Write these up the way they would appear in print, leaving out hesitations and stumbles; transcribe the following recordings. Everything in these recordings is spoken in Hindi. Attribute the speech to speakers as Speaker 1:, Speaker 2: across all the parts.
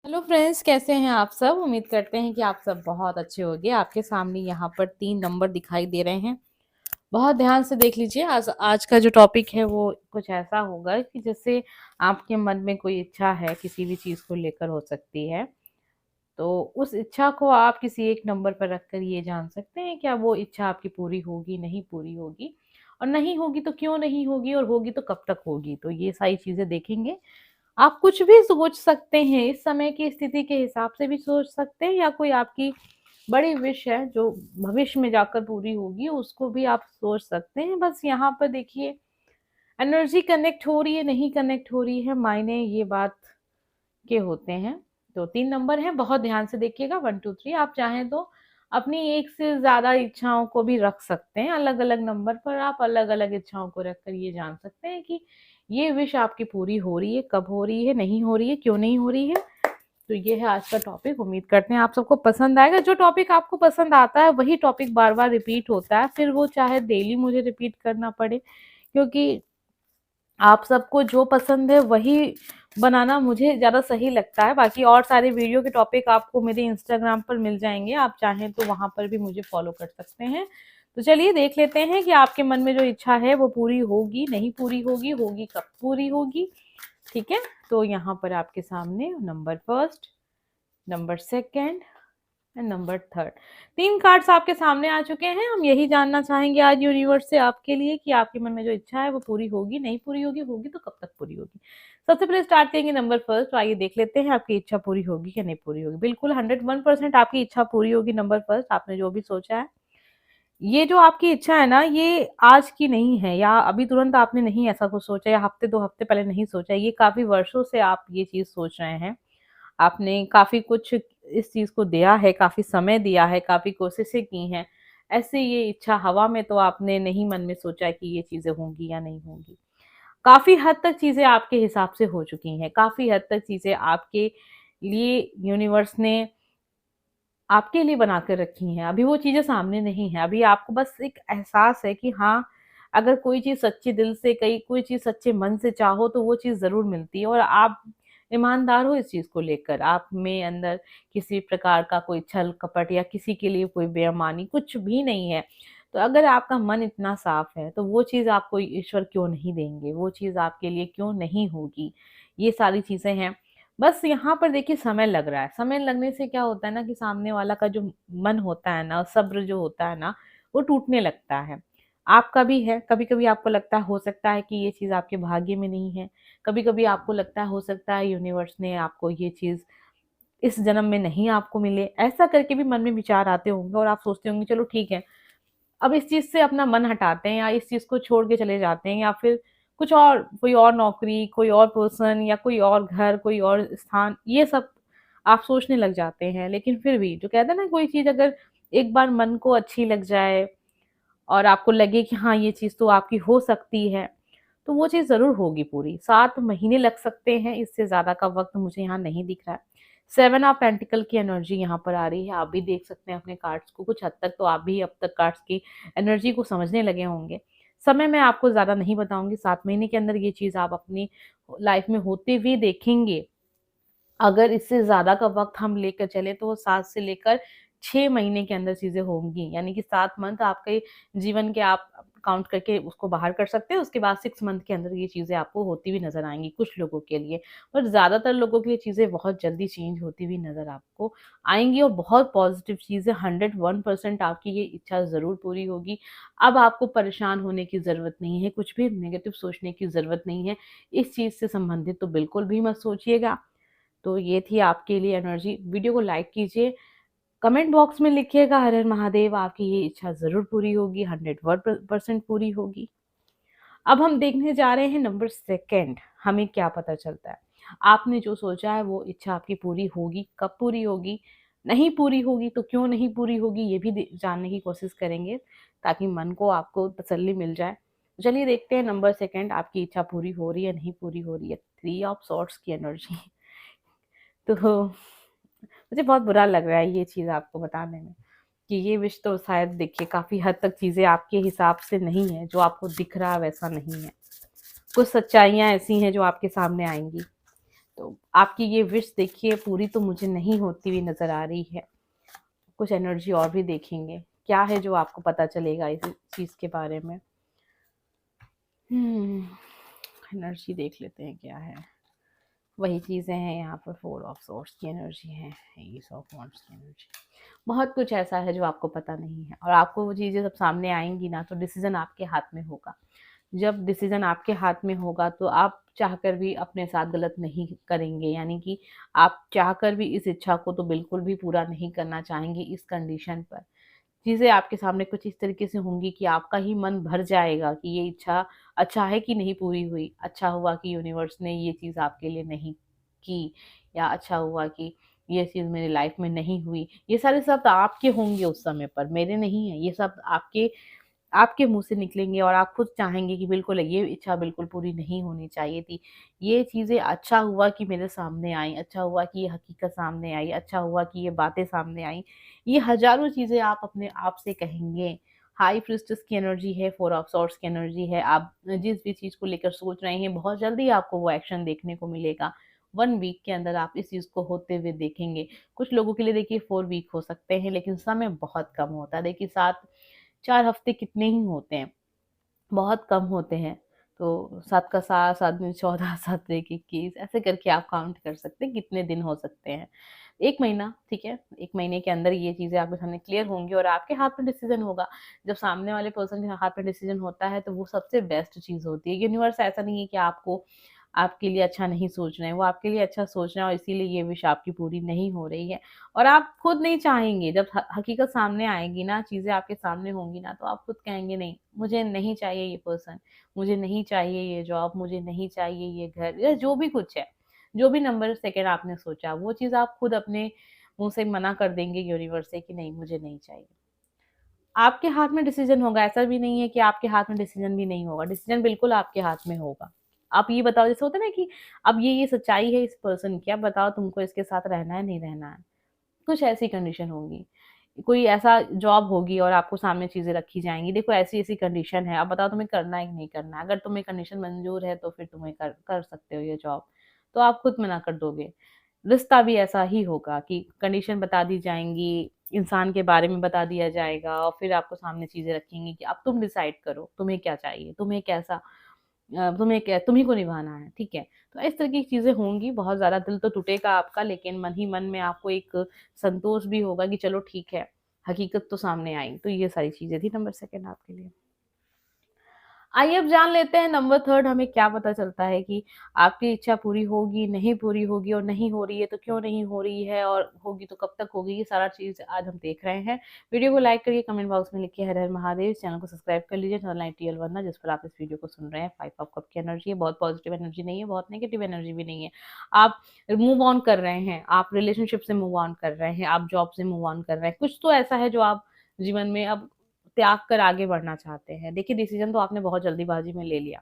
Speaker 1: हेलो फ्रेंड्स, कैसे हैं आप सब। उम्मीद करते हैं कि आप सब बहुत अच्छे होंगे। आपके सामने यहाँ पर 3 नंबर दिखाई दे रहे हैं। बहुत ध्यान से देख लीजिए। आज आज का जो टॉपिक है वो कुछ ऐसा होगा कि जैसे आपके मन में कोई इच्छा है, किसी भी चीज़ को लेकर हो सकती है। तो उस इच्छा को आप किसी एक नंबर पर रखकर ये जान सकते हैं क्या वो इच्छा आपकी पूरी होगी, नहीं पूरी होगी, और नहीं होगी तो क्यों नहीं होगी, और होगी तो कब तक होगी। तो ये सारी चीज़ें देखेंगे। आप कुछ भी सोच सकते हैं, इस समय की स्थिति के हिसाब से भी सोच सकते हैं, या कोई आपकी बड़ी विश है जो भविष्य में जाकर पूरी होगी उसको भी आप सोच सकते हैं। बस यहाँ पर देखिए, एनर्जी कनेक्ट हो रही है नहीं कनेक्ट हो रही है, मायने ये बात के होते हैं। तो 3 नंबर हैं, बहुत ध्यान से देखिएगा, 1 2 3। आप चाहें तो अपनी एक से ज्यादा इच्छाओं को भी रख सकते हैं। अलग अलग नंबर पर आप अलग अलग इच्छाओं को रखकर ये जान सकते हैं कि ये विश आपकी पूरी हो रही है, कब हो रही है, नहीं हो रही है, क्यों नहीं हो रही है। तो ये है आज का टॉपिक। उम्मीद करते हैं आप सबको पसंद आएगा। जो टॉपिक आपको पसंद आता है वही टॉपिक बार बार रिपीट होता है, फिर वो चाहे डेली मुझे रिपीट करना पड़े, क्योंकि आप सबको जो पसंद है वही बनाना मुझे ज़्यादा सही लगता है। बाकी और सारे वीडियो के टॉपिक आपको मेरे इंस्टाग्राम पर मिल जाएंगे, आप चाहें तो वहां पर भी मुझे फॉलो कर सकते हैं। तो चलिए देख लेते हैं कि आपके मन में जो इच्छा है वो पूरी होगी, नहीं पूरी होगी, होगी कब पूरी होगी। ठीक है, तो यहाँ पर आपके सामने number first, number second and number third, 3 cards आपके सामने आ चुके हैं। हम यही जानना चाहेंगे आज यूनिवर्स से आपके लिए कि आपके मन में जो इच्छा है वो पूरी होगी, नहीं पूरी होगी, होगी तो कब तक पूरी होगी। सबसे पहले स्टार्ट करेंगे नंबर फर्स्ट। तो आइए देख लेते हैं आपकी इच्छा पूरी होगी या नहीं पूरी होगी। बिल्कुल 101% आपकी इच्छा पूरी होगी। नंबर फर्स्ट, आपने जो भी सोचा है, ये जो आपकी इच्छा है ना, ये आज की नहीं है, या अभी तुरंत आपने नहीं ऐसा कुछ सोचा, या हफ्ते 2 हफ्ते पहले नहीं सोचा। ये काफी वर्षों से आप ये चीज सोच रहे हैं। आपने काफ़ी कुछ इस चीज़ को दिया है, काफ़ी समय दिया है, काफ़ी कोशिशें की हैं। ऐसे ये इच्छा हवा में तो आपने नहीं मन में सोचा कि ये चीज़ें होंगी या नहीं होंगी। काफ़ी हद तक चीज़ें आपके हिसाब से हो चुकी हैं, काफ़ी हद तक चीज़ें आपके लिए यूनिवर्स ने आपके लिए बना कर रखी हैं। अभी वो चीज़ें सामने नहीं हैं, अभी आपको बस एक एहसास है कि हाँ, अगर कोई चीज़ सच्चे दिल से, कई कोई चीज़ सच्चे मन से चाहो तो वो चीज़ ज़रूर मिलती है, और आप ईमानदार हो इस चीज़ को लेकर। आप में अंदर किसी प्रकार का कोई छल-कपट या किसी के लिए कोई बेईमानी कुछ भी नहीं है। तो अगर आपका मन इतना साफ है, तो वो चीज़ आपको ईश्वर क्यों नहीं देंगे? वो चीज़ आपके लिए क्यों नहीं होगी? ये सारी चीज़ें हैं। बस यहाँ पर देखिए, समय लग रहा है। समय लगने से क्या होता है ना कि सामने वाला का जो मन होता है ना, सब्र जो होता है ना, वो टूटने लगता है। आपका भी है, कभी-कभी आपको लगता है हो सकता है कि ये चीज़ आपके भाग्य में नहीं है। कभी-कभी आपको लगता है हो सकता है यूनिवर्स ने आपको ये चीज़ इस जन्म में नहीं आपको मिले। ऐसा करके भी मन में विचार आते होंगे और आप सोचते होंगे चलो ठीक है, अब इस चीज़ से अपना मन हटाते हैं, या इस चीज़ को छोड़ के चले जाते हैं, या फिर कुछ और, कोई और नौकरी, कोई और पर्सन, या कोई और घर, कोई और स्थान, ये सब आप सोचने लग जाते हैं। लेकिन फिर भी जो कहते हैं ना, कोई चीज़ अगर एक बार मन को अच्छी लग जाए और आपको लगे कि हाँ, ये चीज़ तो आपकी हो सकती है, तो वो चीज़ ज़रूर होगी पूरी। 7 महीने लग सकते हैं, इससे ज़्यादा का वक़्त मुझे यहाँ नहीं दिख रहा है। 7 ऑफ पेंटिकल की एनर्जी यहाँ पर आ रही है। आप भी देख सकते हैं अपने कार्ड्स को। कुछ हद तक तो आप भी अब तक कार्ड्स की एनर्जी को समझने लगे होंगे। समय मैं आपको ज़्यादा नहीं बताऊँगी, 7 महीने के अंदर ये चीज़ आप अपनी लाइफ़ में होते हुए देखेंगे। अगर इससे ज़्यादा का वक़्त हम लेकर चले तो वो 7 से लेकर 6 महीने के अंदर चीज़ें होंगी। यानी कि 7 मंथ आपके जीवन के आप काउंट करके उसको बाहर कर सकते हैं। उसके बाद 6 मंथ के अंदर ये चीज़ें आपको होती हुई नज़र आएँगी कुछ लोगों के लिए। पर ज़्यादातर लोगों के लिए चीज़ें बहुत जल्दी चेंज होती हुई नज़र आपको आएँगी, और बहुत पॉज़िटिव चीज़ें, 101% आपकी ये इच्छा ज़रूर पूरी होगी। अब आपको परेशान होने की ज़रूरत नहीं है, कुछ भी नेगेटिव सोचने की ज़रूरत नहीं है। इस चीज़ से संबंधित तो बिल्कुल भी मत सोचिएगा। तो ये थी आपके लिए एनर्जी। वीडियो को लाइक कीजिए, कमेंट बॉक्स में लिखिएगा हर हर महादेव, आपकी ये इच्छा ज़रूर पूरी होगी, 101% पूरी होगी। अब हम देखने जा रहे हैं नंबर सेकंड, हमें क्या पता चलता है। आपने जो सोचा है वो इच्छा आपकी पूरी होगी, कब पूरी होगी, नहीं पूरी होगी तो क्यों नहीं पूरी होगी, ये भी जानने की कोशिश करेंगे, ताकि मन को आपको तसल्ली मिल जाए। चलिए देखते हैं नंबर सेकंड, आपकी इच्छा पूरी हो रही है, नहीं पूरी हो रही है। 3 ऑफ सॉर्ड्स की एनर्जी। तो मुझे बहुत बुरा लग रहा है ये चीज़ आपको बताने में, कि ये विश तो शायद देखिए काफ़ी हद तक चीज़ें आपके हिसाब से नहीं है, जो आपको दिख रहा है वैसा नहीं है। कुछ सच्चाइयाँ ऐसी हैं जो आपके सामने आएँगी। तो आपकी ये विश देखिए पूरी तो मुझे नहीं होती हुई नज़र आ रही है। कुछ एनर्जी और भी देखेंगे, क्या है जो आपको पता चलेगा इस चीज़ के बारे में। एनर्जी देख लेते हैं क्या है। वही चीज़ें हैं यहाँ पर, 4 ऑफ सोर्ड्स की एनर्जी है, एस ऑफ वांड्स की एनर्जी। बहुत कुछ ऐसा है जो आपको पता नहीं है और आपको वो चीज़ें जब सामने आएँगी ना तो डिसीज़न आपके हाथ में होगा। जब डिसीज़न आपके हाथ में होगा तो आप चाहकर भी अपने साथ गलत नहीं करेंगे, यानी कि आप चाहकर भी इस इच्छा को तो बिल्कुल भी पूरा नहीं करना चाहेंगे इस कंडीशन पर। चीज़ें आपके सामने कुछ इस तरीके से होंगी कि आपका ही मन भर जाएगा कि ये इच्छा अच्छा है कि नहीं पूरी हुई, अच्छा हुआ कि यूनिवर्स ने ये चीज़ आपके लिए नहीं की, या अच्छा हुआ कि ये चीज़ मेरी लाइफ में नहीं हुई। ये सारे शब्द आपके होंगे उस समय पर, मेरे नहीं है। ये शब्द आपके आपके मुँह से निकलेंगे और आप खुद चाहेंगे कि बिल्कुल ये इच्छा बिल्कुल पूरी नहीं होनी चाहिए थी। ये चीज़ें अच्छा हुआ कि मेरे सामने आई, अच्छा हुआ कि ये हकीकत सामने आई, अच्छा हुआ कि ये बातें सामने आई। ये हज़ारों चीज़ें आप अपने आप से कहेंगे। हाई प्रीस्टेस की एनर्जी है, 4 ऑफ सॉर्ड्स की एनर्जी है। आप जिस भी चीज़ को लेकर सोच रहे हैं, बहुत जल्दी आपको वो एक्शन देखने को मिलेगा। 1 वीक के अंदर आप इस चीज़ को होते हुए देखेंगे। कुछ लोगों के लिए देखिए 4 वीक हो सकते हैं, लेकिन समय बहुत कम होता है। देखिए 4 हफ्ते कितने ही होते हैं, बहुत कम होते हैं। तो 7 का 7, 7 दूनी 14, 7 एक 21, ऐसे करके आप काउंट कर सकते हैं कितने दिन हो सकते हैं। 1 महीना, ठीक है? 1 महीने के अंदर ये चीज़ें आपके सामने क्लियर होंगी और आपके हाथ में डिसीज़न होगा। जब सामने वाले पर्सन के हाथ में डिसीज़न होता है, तो वो सबसे बेस्ट चीज़ होती है। यूनिवर्स ऐसा नहीं है कि आपको आपके लिए अच्छा नहीं सोच रहे हैं, वो आपके लिए अच्छा सोच रहे हैं और इसीलिए ये विश आपकी पूरी नहीं हो रही है। और आप खुद नहीं चाहेंगे, जब हकीकत सामने आएगी ना, चीज़ें आपके सामने होंगी ना, तो आप खुद कहेंगे नहीं, मुझे नहीं चाहिए ये पर्सन, मुझे नहीं चाहिए ये जॉब, मुझे नहीं चाहिए ये घर, या जो भी कुछ है, जो भी नंबर सेकंड आपने सोचा, वो चीज़ आप खुद अपने मुँह से मना कर देंगे यूनिवर्स से कि नहीं, मुझे नहीं चाहिए। आपके हाथ में डिसीज़न होगा, ऐसा भी नहीं है कि आपके हाथ में डिसीज़न भी नहीं होगा, डिसीज़न बिल्कुल आपके हाथ में होगा। आप ये बताओ, जैसे होता है ना कि अब ये सच्चाई है इस पर्सन की, अब बताओ तुमको इसके साथ रहना है, नहीं रहना है? कुछ ऐसी कंडीशन होगी। कोई ऐसा जॉब होगी और आपको सामने चीज़ें रखी जाएँगी, देखो ऐसी-ऐसी कंडीशन है, अब बताओ तुम्हें करना है कि नहीं करना है? अगर तुम्हें कंडीशन मंज़ूर है तो फिर तुम्हें कर कर सकते हो ये जॉब, तो आप खुद मना कर दोगे। रिश्ता भी ऐसा ही होगा कि कंडीशन बता दी जाएँगी, इंसान के बारे में बता दिया जाएगा और फिर आपको सामने चीज़ें रखेंगी कि अब तुम डिसाइड करो, तुम्हें क्या चाहिए? तुम्हें कैसा तुम्हीं को निभाना है, ठीक है? तो इस तरह की चीज़ें होंगी, बहुत ज़्यादा दिल तो टूटेगा आपका, लेकिन मन ही मन में आपको एक संतोष भी होगा कि चलो ठीक है, हकीकत तो सामने आई। तो ये सारी चीज़ें थी नंबर 2 आपके लिए। आइए अब जान लेते हैं नंबर 3 हमें क्या पता चलता है कि आपकी इच्छा पूरी होगी, नहीं पूरी होगी, और नहीं हो रही है तो क्यों नहीं हो रही है और होगी तो कब तक होगी, ये सारा चीज़ आज हम देख रहे हैं। वीडियो को लाइक करिए, कमेंट बॉक्स में लिखिए हर हर महादेव, चैनल को सब्सक्राइब कर लीजिए, चैनल आईटीएल वरना जिस पर आप इस वीडियो को सुन रहे हैं। 5 ऑफ कप की एनर्जी है, बहुत पॉजिटिव एनर्जी नहीं है, बहुत नेगेटिव एनर्जी भी नहीं है। आप मूव ऑन कर रहे हैं, आप रिलेशनशिप से मूव ऑन कर रहे हैं, आप जॉब से मूव ऑन कर रहे हैं। कुछ तो ऐसा है जो आप जीवन में अब त्याग कर आगे बढ़ना चाहते हैं। देखिए डिसीज़न तो आपने बहुत जल्दीबाज़ी में ले लिया,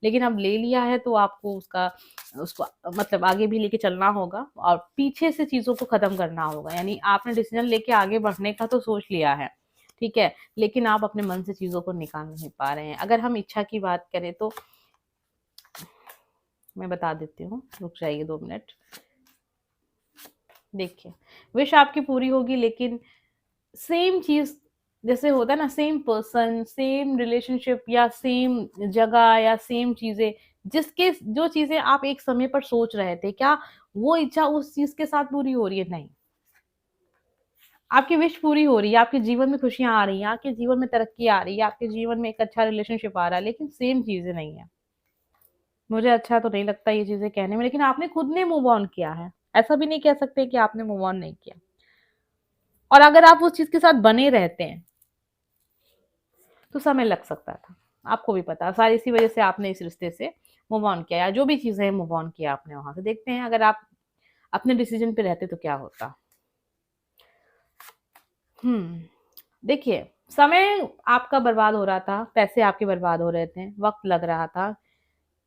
Speaker 1: लेकिन अब ले लिया है तो आपको उसको मतलब आगे भी लेके चलना होगा और पीछे से चीज़ों को ख़त्म करना होगा। यानी आपने डिसीज़न लेके आगे बढ़ने का तो सोच लिया है, ठीक है? लेकिन आप अपने मन से चीज़ों को निकाल नहीं पा रहे हैं। अगर हम इच्छा की बात करें तो मैं बता देती हूँ, रुक जाइए 2 मिनट। देखिए, विश आपकी पूरी होगी, लेकिन सेम चीज़ जैसे होता है ना, सेम पर्सन, सेम रिलेशनशिप या सेम जगह या सेम चीज़ें, जिसके जो चीज़ें आप एक समय पर सोच रहे थे, क्या वो इच्छा उस चीज़ के साथ पूरी हो रही है? नहीं। आपकी विश पूरी हो रही है, आपके जीवन में खुशियाँ आ रही हैं, आपके जीवन में तरक्की आ रही है, आपके जीवन में एक अच्छा रिलेशनशिप आ रहा है, लेकिन सेम चीज़ें नहीं है। मुझे अच्छा तो नहीं लगता ये चीज़ें कहने में, लेकिन आपने खुद ने मूव ऑन किया है। ऐसा भी नहीं कह सकते कि आपने मूव ऑन नहीं किया। और अगर आप उस चीज़ के साथ बने रहते हैं तो समय लग सकता था। आपको भी पता है, सारी इसी वज़ह से आपने इस रिश्ते से मूव ऑन किया, या जो भी चीज़ें हैं मूव ऑन किया आपने वहाँ से। देखते हैं अगर आप अपने डिसीज़न पे रहते तो क्या होता। देखिए, समय आपका बर्बाद हो रहा था, पैसे आपके बर्बाद हो रहे थे, वक़्त लग रहा था,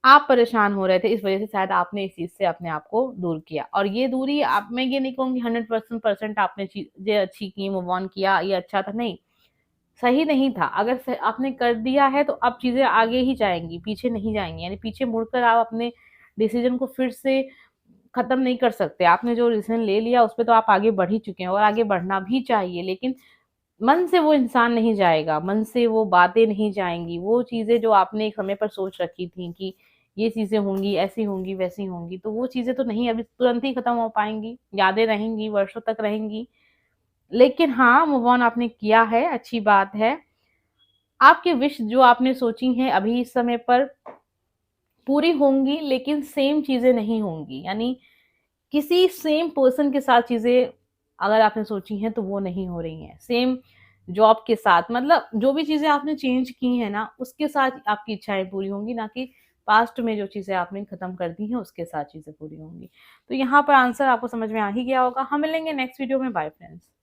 Speaker 1: आप परेशान हो रहे थे, इस वज़ह से शायद आपने इस चीज़ से अपने आप को दूर किया। और ये दूरी आप, मैं ये नहीं कहूँगी 100% आपने चीज़ें अच्छी की, मूव ऑन किया, ये अच्छा था, नहीं। सही नहीं था। अगर स आपने कर दिया है तो अब चीज़ें आगे ही जाएँगी, पीछे नहीं जाएँगी। यानी पीछे मुड़कर आप अपने डिसीज़न को फिर से खत्म नहीं कर सकते। आपने जो डिसीजन ले लिया उस पे तो आप आगे बढ़ ही चुके हैं और आगे बढ़ना भी चाहिए, लेकिन मन से वो इंसान नहीं जाएगा, मन से वो बातें नहीं जाएँगी, वो चीज़ें जो आपने एक समय पर सोच रखी थी कि ये चीज़ें होंगी, ऐसी होंगी, वैसी होंगी, तो वो चीज़ें तो नहीं अभी तुरंत ही खत्म हो पाएँगी, यादें रहेंगी, वर्षों तक रहेंगी। लेकिन हाँ, मूव ऑन आपने किया है, अच्छी बात है। आपकी विश जो आपने सोची हैं अभी इस समय पर पूरी होंगी, लेकिन सेम चीज़ें नहीं होंगी। यानी किसी सेम पर्सन के साथ चीज़ें अगर आपने सोची हैं तो वो नहीं हो रही हैं। सेम जॉब के साथ मतलब जो भी चीज़ें आपने चेंज की हैं ना, उसके साथ आपकी इच्छाएँ पूरी होंगी, ना कि पास्ट में जो चीज़ें आपने खत्म कर दी हैं उसके साथ चीज़ें पूरी होंगी। तो यहाँ पर आंसर आपको समझ में आ ही गया होगा। हम मिलेंगे नेक्स्ट वीडियो में। Bye friends.